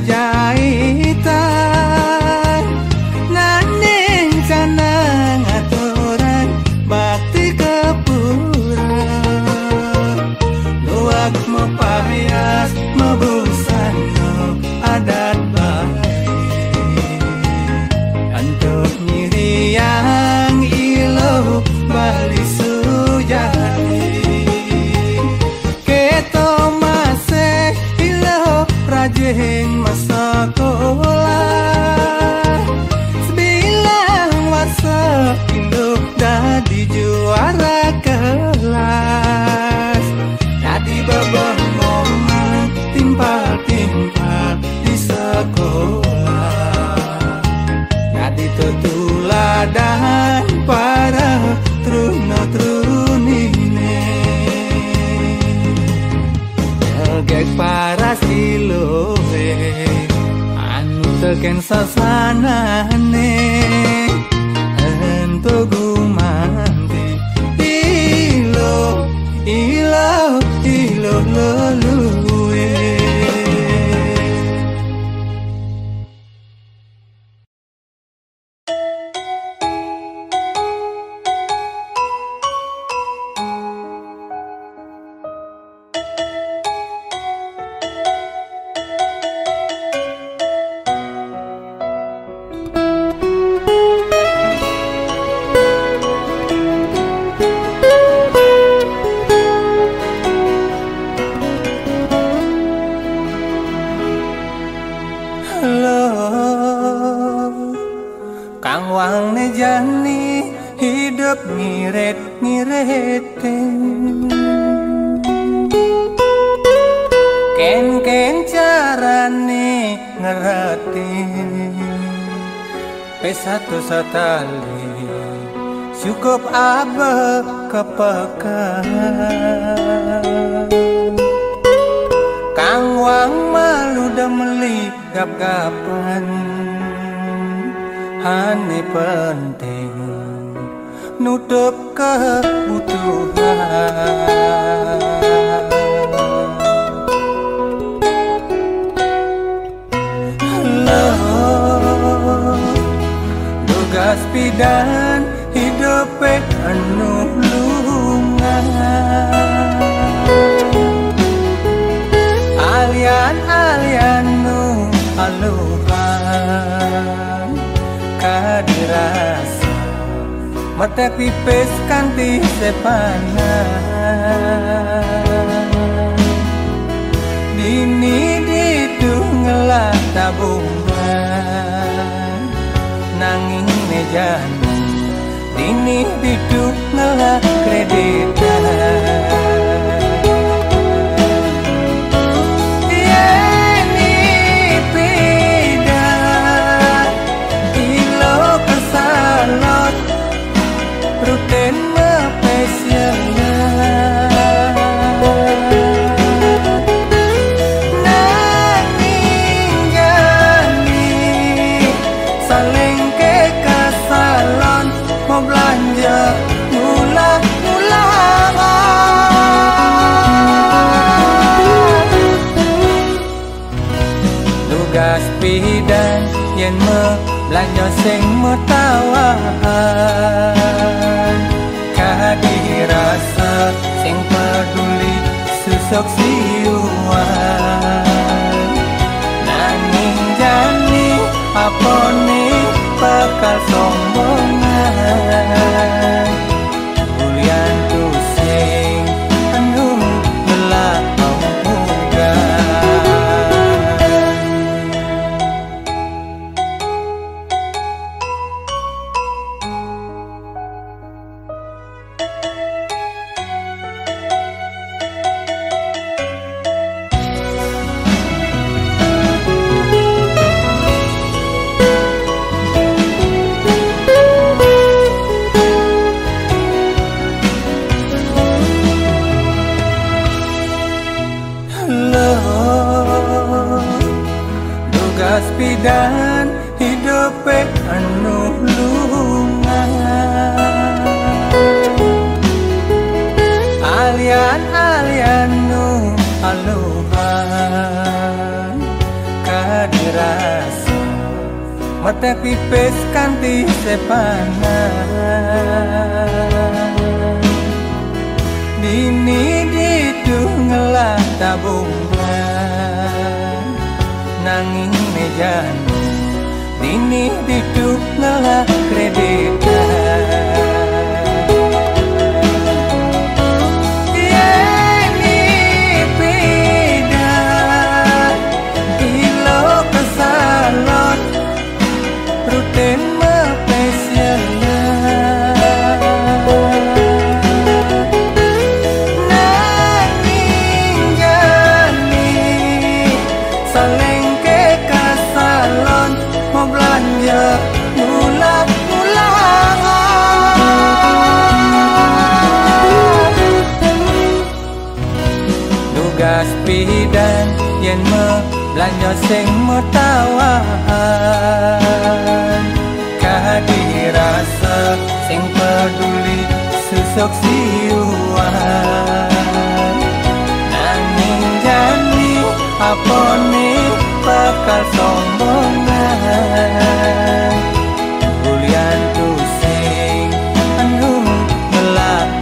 jahitan nanding canang aturan bakti kepura luak mepayas mebusan adat baik untuk nyiriang ilo bali sujati keto masih ilo rajin masa sekolah sebilang wasa induk dadi juara kelas dadi babah momen timpal-timpal di sekolah dadi tetuladan para truna-trunine tegek para siloe anu teken sasanane ento gumanti ilo ilo ilo lolue Kang wang nejani hidup ngiret-ngiretin ken carane ngeratin pesatu satali cukup abah kepekan Kang wang malu demeli gap-gapan hane penting nutup kebutuhan tugas pidan hidup anu lungan alian nu aluhan kadirasa mata pipis kanti sepanan dini didungelah tabungan nanging nejana dini didungelah kreditan rutin mepesnya nanging jani saling ke kasalon mau belanja tugas pidan yen me belanja sing metawahan kadirasa sing peduli susuk siuan nanging jani apone bakal sombongan bulian tu sing anu gelak tugas pidan hidup anu lungan alian nu aluhan kad rasa mata pipis kanti sepanan dini diduh ngelah tabungan nanging mejani dini diduh ngelah kreditan pidan yen me belanja sing metawaan kadirasa sing peduli susuk siuan nanging jani apone bakal sombongan bulian tu sing anu gelap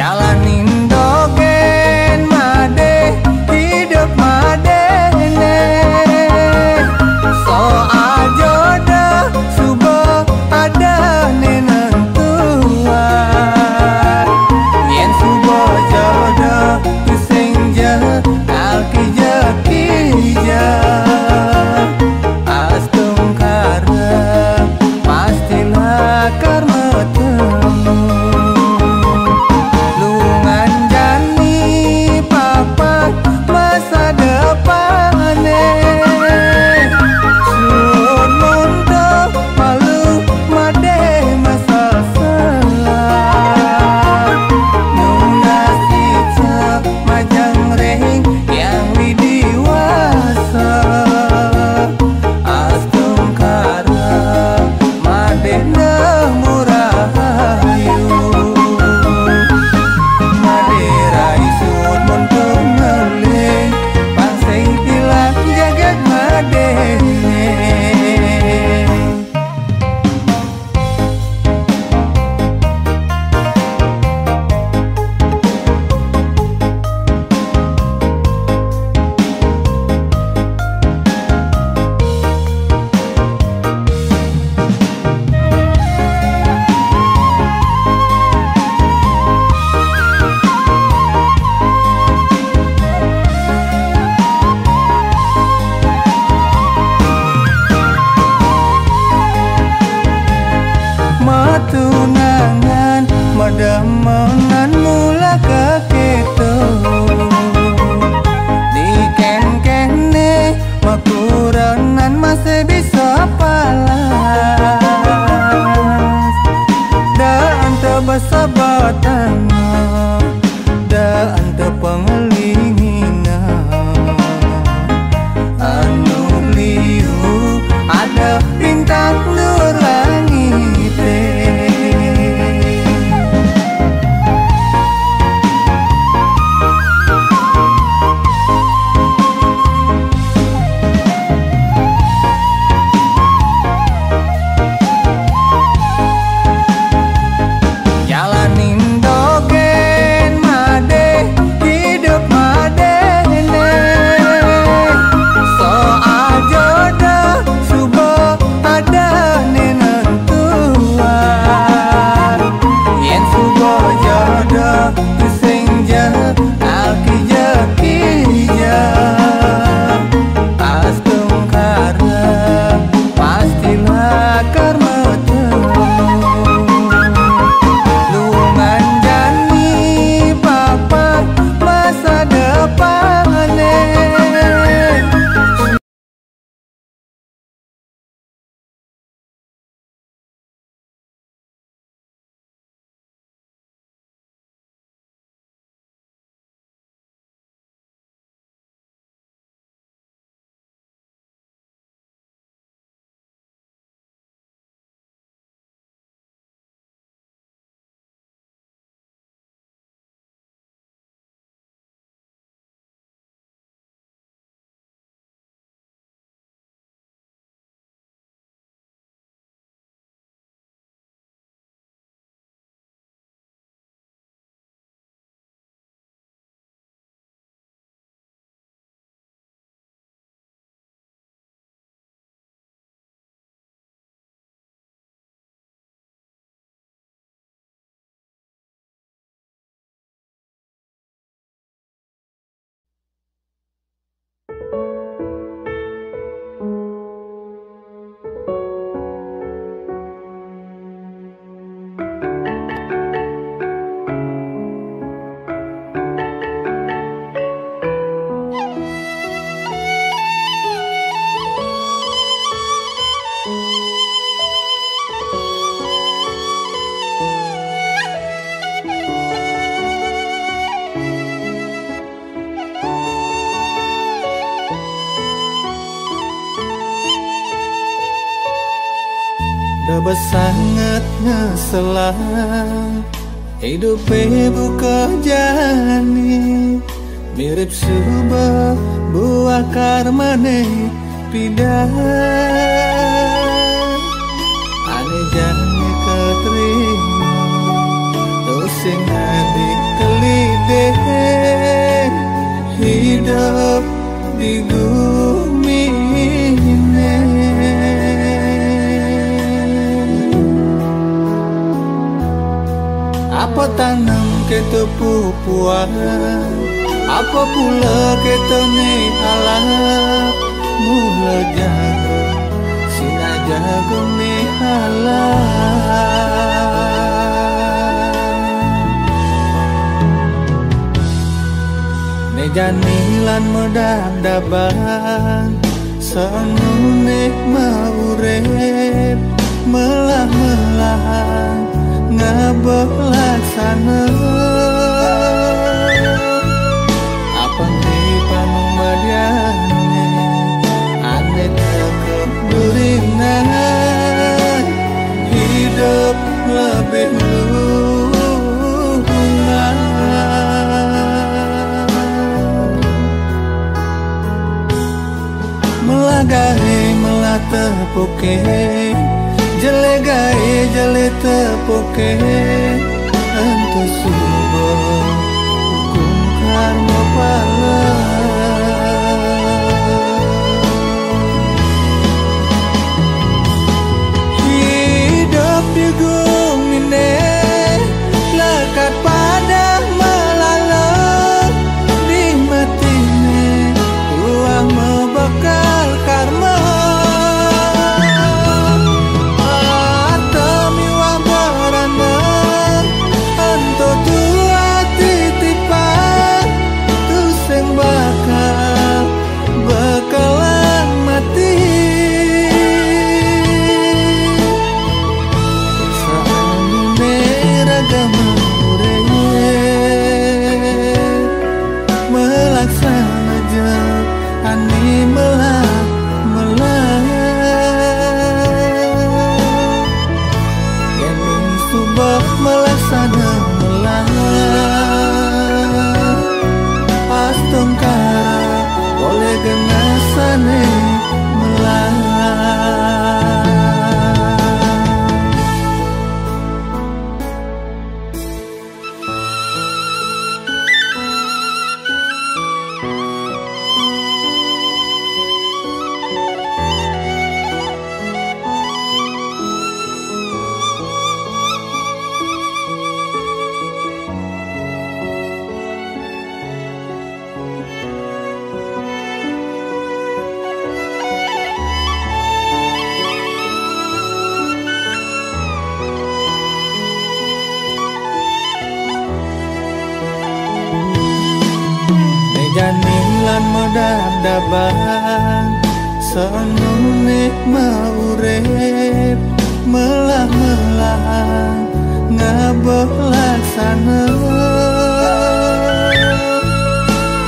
jalan mengan mula keketo di ken-kene makuranan masih bisa palas dan tebasabatan dan tepengelingina anu liu ada bintang nur langit Udah sangat ngeselang hidupnya buka jani mirip sebuah buah karmane pindah aneh jani keterima dosing adik kelideh hidup di bumi ini. Apa tanam kita pupuan, apa pula kita ni halap, mula jago, sina jago ni halap. Ne janilan medang daban, sangunek maurep, melah-melah. Ngabelaksana apa di panung badiane ane tekeburinan hidup lebih lunak melagahe melatepuke jelegae jele tepoke antu subo hukum karma pala hidup di bumi ini lekat pada melalut di matine uang membakar karma. Todo lan medab-daban senune maurep melah-melah ngabeh laksana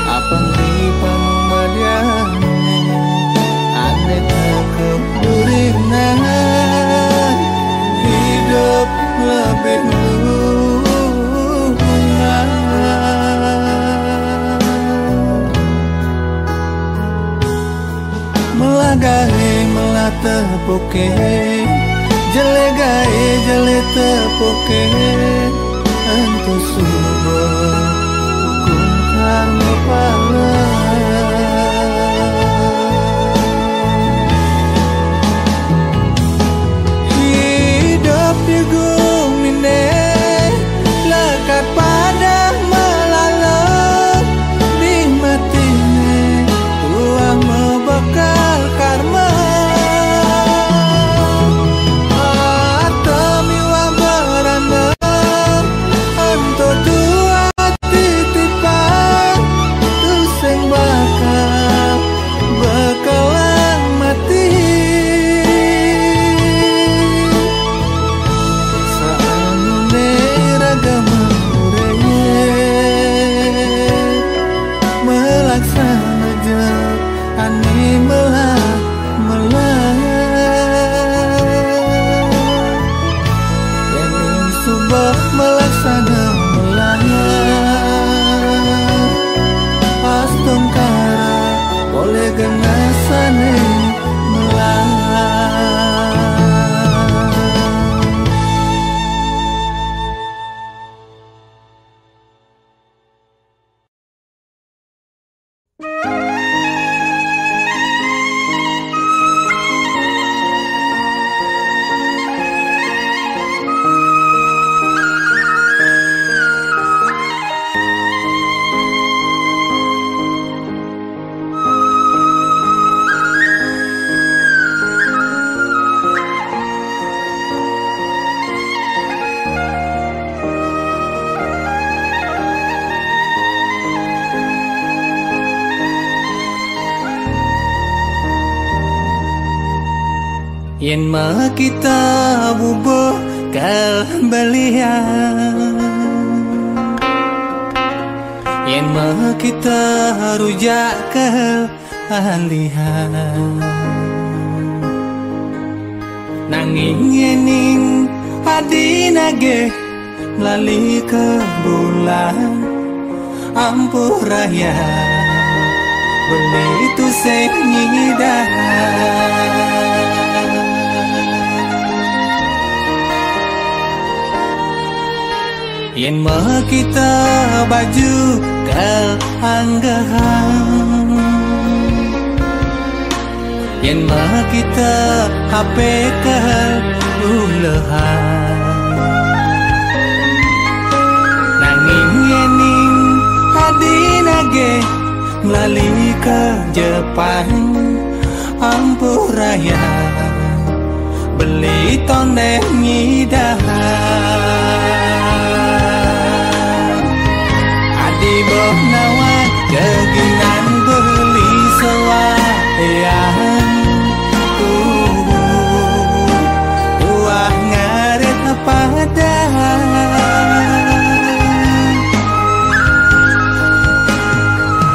apang di panumadiane ane tekeburinan hidup lebih luas melagahe melah tepuke jele gae jele tepuke entu subuh hukum karma pala hidup di gumine lekat pada melalui di matine tuah membekal karma yen ma kita bubuh kembalian yen ma kita rujak ke alihan nanging yening adinage lali ke bulan ampuh raya beli itu senyidah yen mah kita baju ke anggahan yen mah kita HP ke ulehan nanging yening adinage melalui ke Jepang ampuh raya beli tonde nyidahan adi boh nawa keginan beli selayan tuah ngaret padahal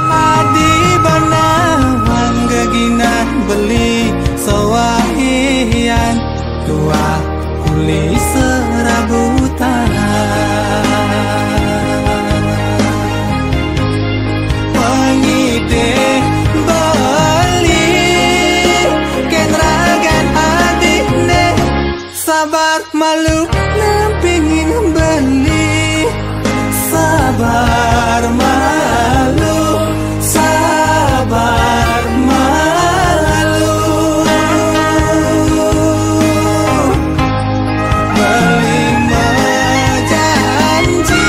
adi banang keginan beli sawahian tuah kuli serabutan pengide beli kenragan adikne sabar malu nampingin beli sabar malu sabar malu beli janji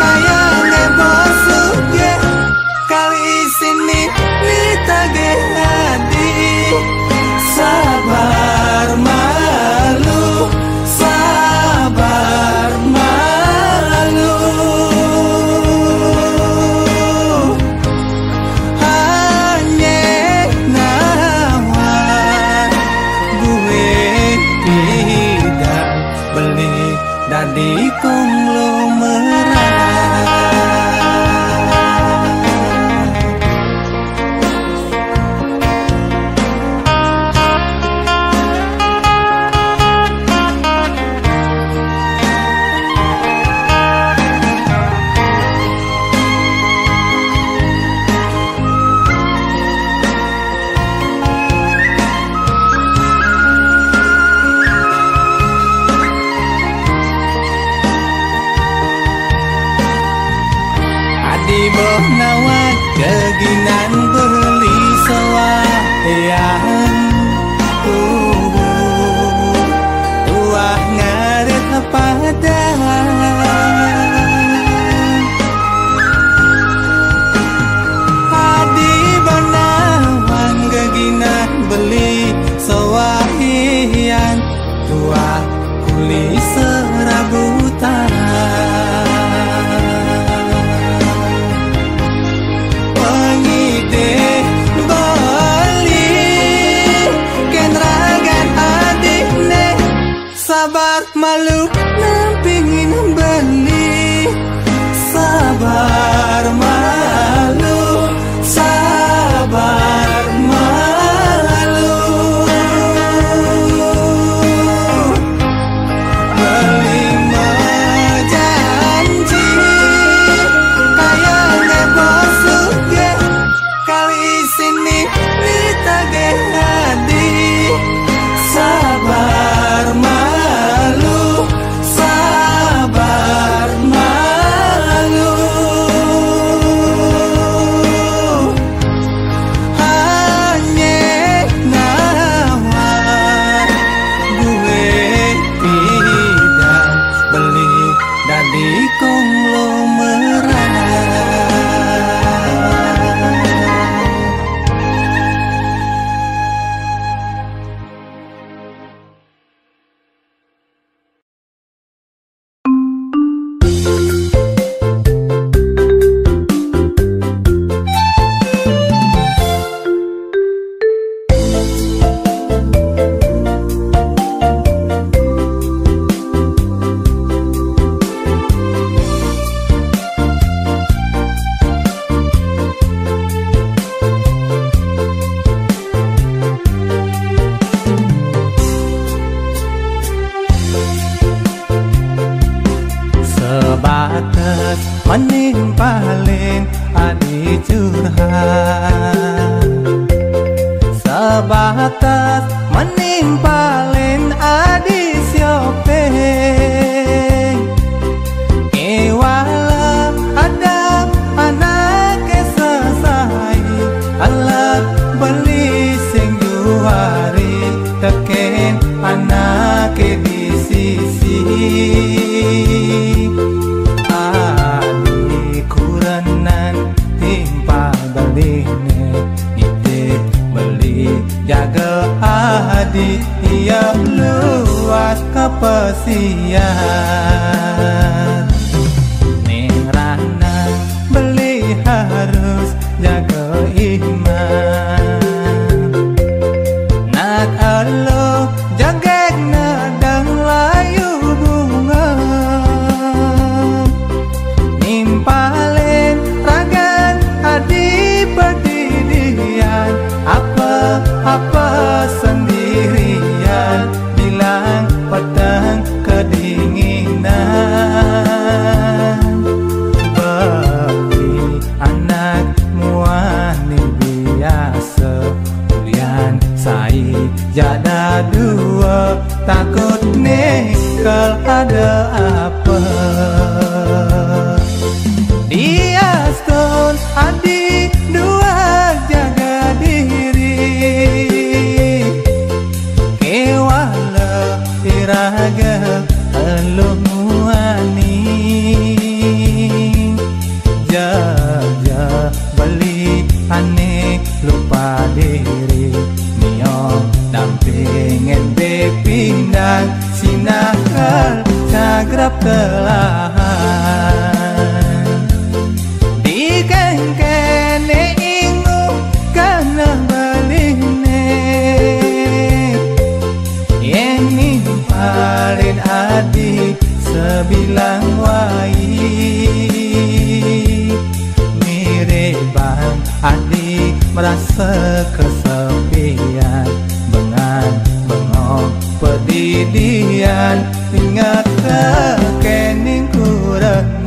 kayak ngebosuk ya kali sini ditage hadi sabar malu sabar malu adi bonawan keginan beli sawayan tuah ngaret padang adi bonawan keginan beli sawayan tuah kuli serabutan sabar malu nampingin beli sabar malu sabar malu beli janji kayak ngebosuk ya kali sini ditage hadi sabar malu sabar malu hanya nawar gue tidak beli dari konglomerat sebatas menimpalin adi curhat sebatas menimpalin adi siopeng kewala ada anak selesai alat beli sing juari teken anak di sisi adi kuranan timpal beline nitip beli jaga adi ia luas kepesian nerana beli harus jaga iman nak alo jaga nadang layu bunga nimpalin ragan adi berdirian apa sendirian bilang petang kedinginan beli anak muani biasa ulian sai jada dua takut nikal ada apa dia stone adi dua jaga diri kewala iraga elu muani jaga beli aneh lupa diri niong dampingin bepindan sinakal cagrap telahan di kengkene ingu karena beline yang nimpalin adi sebilang wai mirip bang adi merasa kesepian bengong pedidian ingat kekening kurenan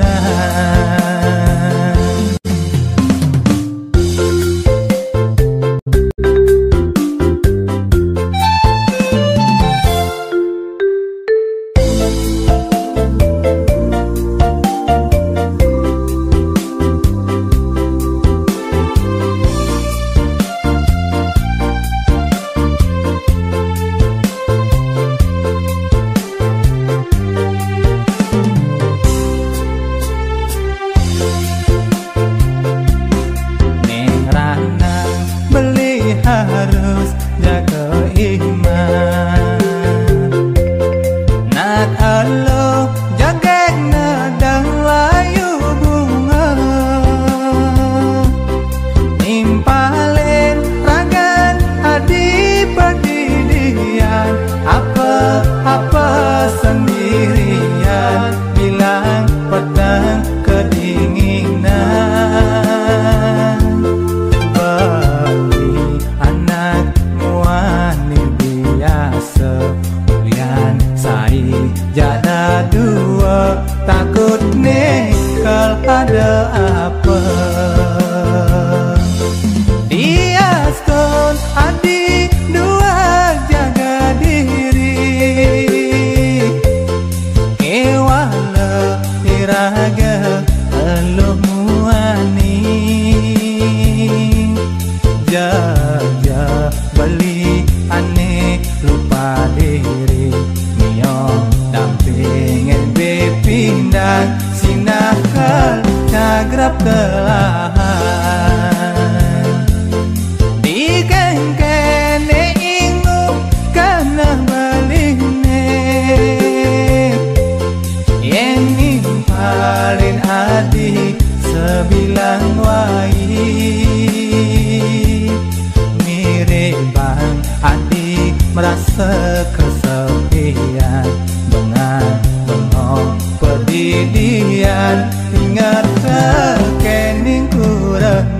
jual ada apa. Dia skon adik dua jaga diri, kewala iraga eluh muani, jaga beli aneh lupa diri, miong dampingin bepindah sinakal cagrap kelahan. Di kengkene ingu kana baline, yang nimpalin adik sebilang wai, miriban adik merasa kesepian, bengong perdidian ingat kekening kurenan.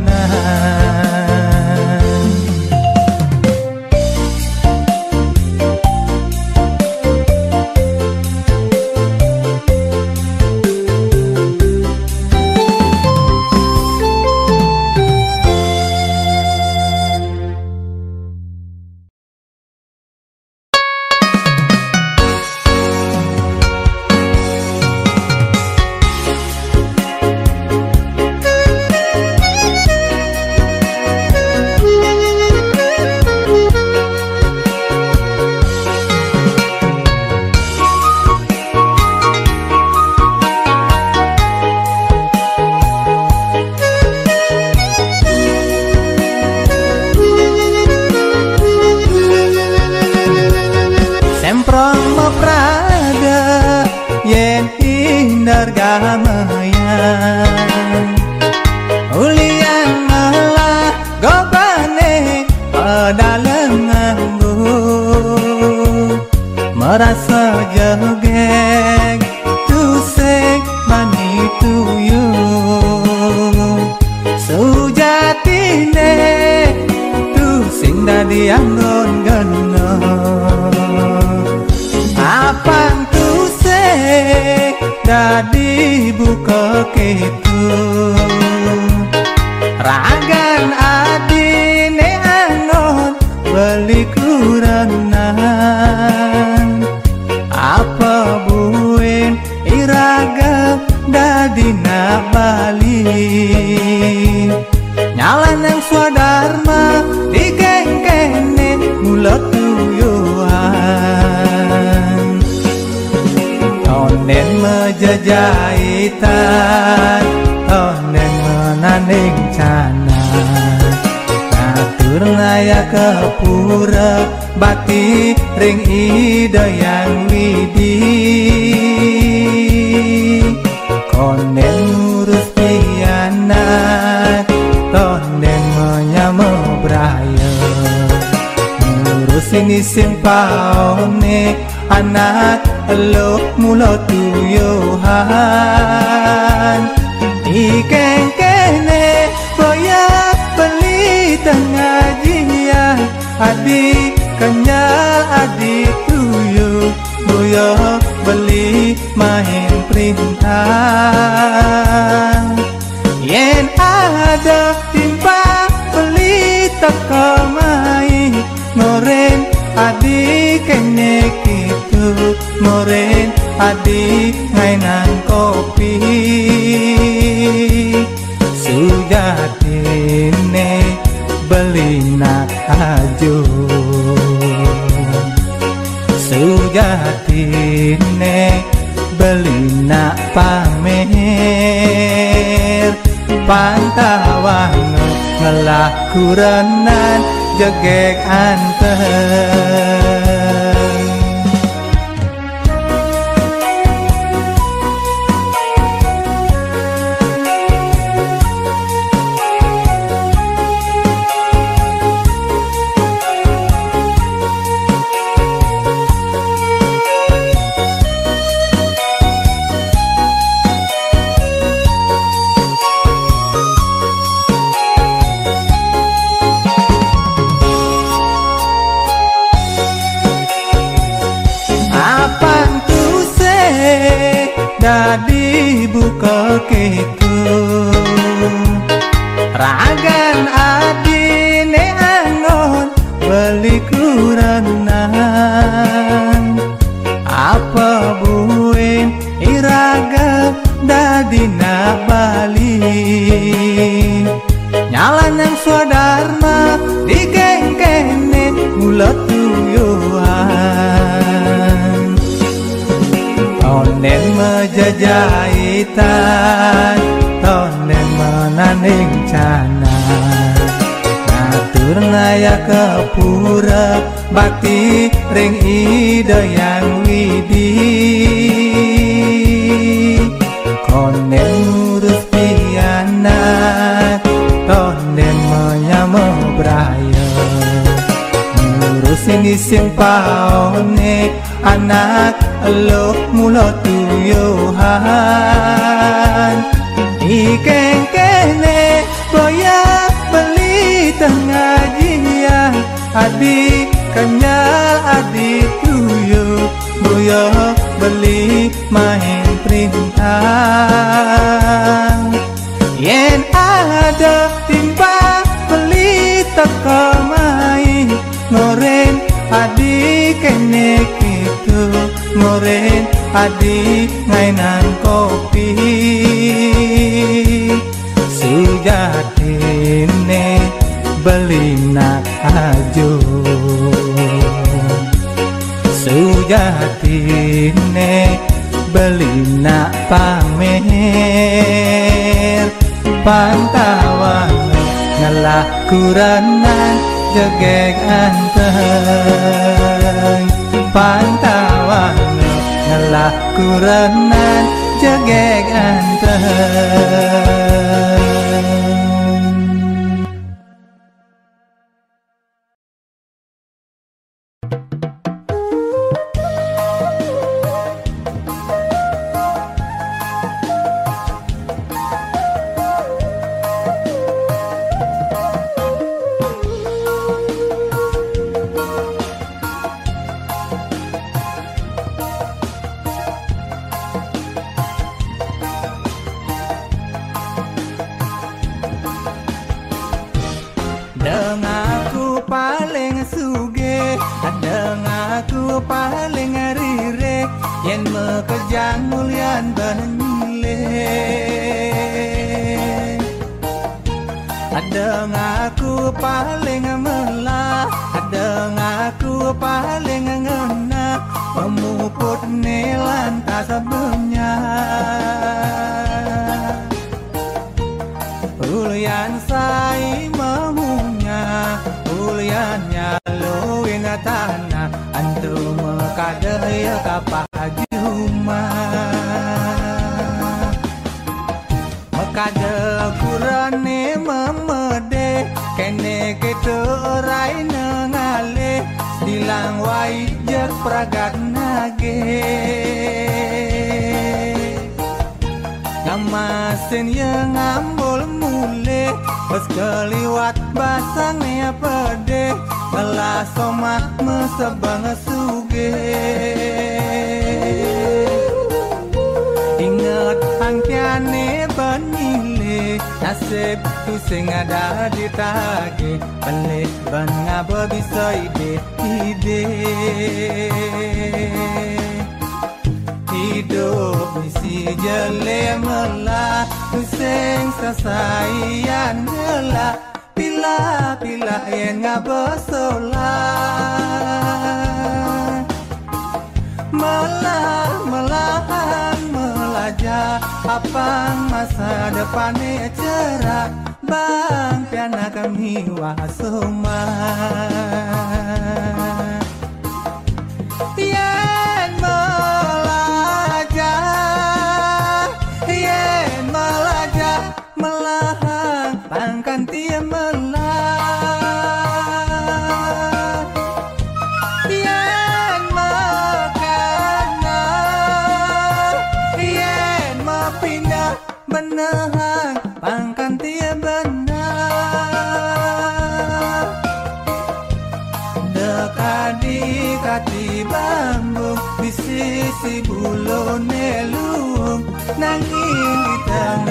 Merasa jegek tusek mani tuyu, sujatine tusing dadi anggon geno, apang tusek dadi buka ketu, ragan adine anggon beli kurenan, apa buin iraga dadina bali, nyalan yang swadharma dikengkene mulut tuyuhan, onen mejajahitan onen menanding cana, naya kepura bati ring ida yang widi, konen ngurus pianak tonen menyamo braya, ngurusin isim paone anak lo mulo tuyuhan, ikengkene boyak beli tengah jia, adik kenyal adik tuyu, boyak beli main perintah, yen ada timpa beli teka main, moren adik kenyek itu, moren adik ngainan kopi, sujatine beli nak aju, sujatine beli nak pamer, pantawang ngelah kurenan jegek anten. kitu ragan adine angon beli kuranan apa buin iraga dadina bali nyalan yang swadarma digengkene mulut tuyuhan tonen mejajahitan tonen menanding cana ngatur naya kepura bakti ring ida yang widi konen ngurus pianak tonen menyamah braya ngurusin isin paone anak lo mulo tuyuhan ikeng kene boya beli tengah jia adik kenyal adik tuyu boya beli main perintah yen ada timba beli teko main ngoren adik kene gitu ngoren adik ngainan kopi sujatine beli nak ajo sujatine beli nak pamer pantawan ngalah kuranan jegeg anteng pantawan ngalah kuranan jegeg anteng dengaku paling suge dengaku paling rire yen mekejang mulian benile dengaku paling melah dengaku paling ngena pemuput nelantas sebelumnya ulian sai memunya uliannya luin tanah antu mekadaya kapah juma mekade kurane memede kene ketu rai nengale dilang wai jek pragat nage ngamasin yang ngambul mule pas keliwat basangnya pede ngelah somah mesebang suge inget angkiane benile nasib tu sing ada di tage pelih ban ngabo bisa ide hidup misi jele melah sing sasayan gelah pila yang ngabosolah melahan melajah apang masa depannya cerah bang piana kami wasuma yen melajah melahan pangkan tia melah yen mekana yen mepindah benahang pangkan tia benar dekadi kati bambu di sisi bulone lung nanging di tengah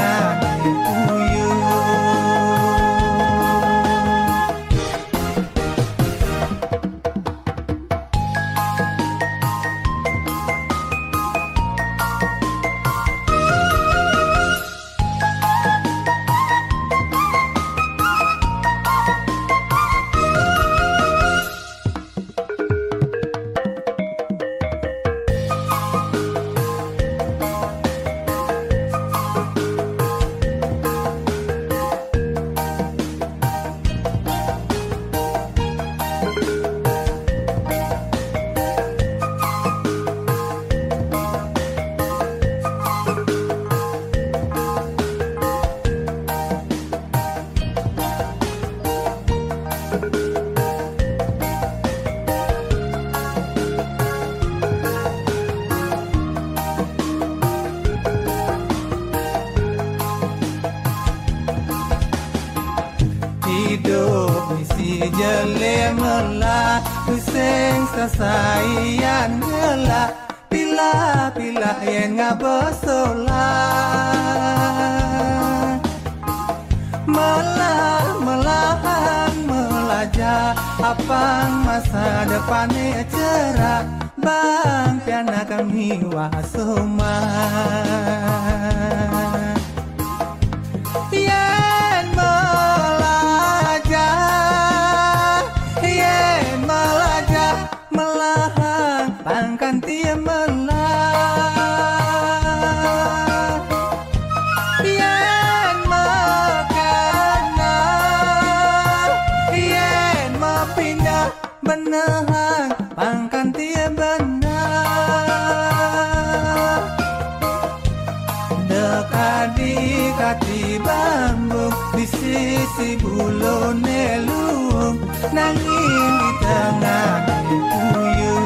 Isi jele melah Kuseng sasaian ngelah Pila-pila yang ngabosolah Melahan melajah Apang masa depannya cerah Bang piana kami wasoma Yen melajah Melahan pangkan tia melah Yen mekana Yen mepindah benahang pangkan tia benar Dekati bambu di sisi bulu nelung Nangin di tengah puyuh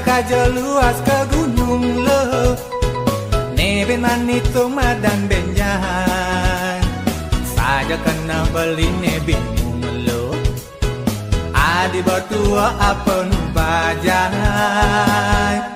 Kaja luas ke gunung le Neben manito madan benjahan Saja kena beli ne bingung lo Adi bertua apa nu bajahan